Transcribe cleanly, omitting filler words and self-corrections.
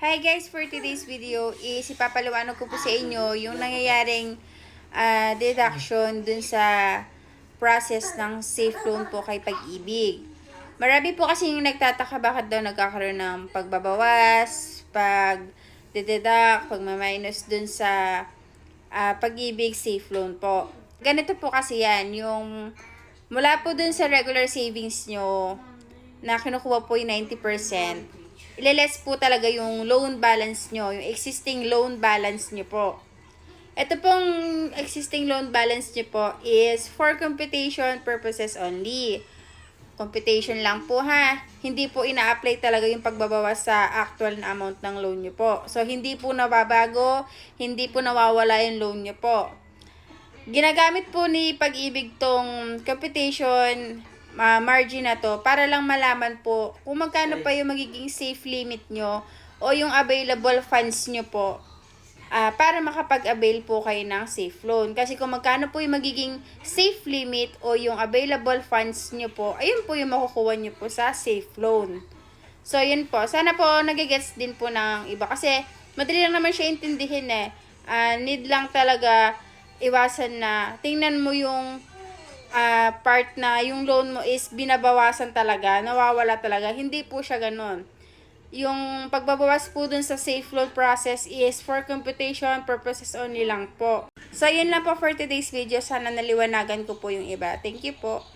Hi guys, for today's video is ipapaliwanag ko po sa inyo yung nangyayaring deduction dun sa process ng safe loan po kay Pag-ibig. Marami po kasi yung nagtataka bakit daw nagkakaroon ng pagbabawas, pag-deduct, pagmaminus dun sa Pag-ibig safe loan po. Ganito po kasi yan, yung mula po dun sa regular savings nyo na kinukuha po yung 90%, ileless po talaga yung loan balance nyo, yung existing loan balance nyo po. Ito pong existing loan balance nyo po is for computation purposes only. Computation lang po ha. Hindi po ina-apply talaga yung pagbabawas sa actual na amount ng loan nyo po. So, hindi po nababago, hindi po nawawala yung loan nyo po. Ginagamit po ni Pag-ibig tong computation margin na to para lang malaman po kung magkano pa yung magiging safe limit nyo o yung available funds nyo po para makapag-avail po kayo ng safe loan. Kasi kung magkano po yung magiging safe limit o yung available funds nyo po, ayun po yung makukuha nyo po sa safe loan. So, yun po. Sana po nagigets din po ng iba. Kasi, madali lang naman siya intindihin eh. Need lang talaga iwasan na tingnan mo yung part na yung loan mo is binabawasan talaga, nawawala talaga. Hindi po siya ganun. Yung pagbabawas po dun sa safe loan process is for computation purposes only lang po. So, yun lang po for today's video. Sana naliwanagan ko po yung iba. Thank you po.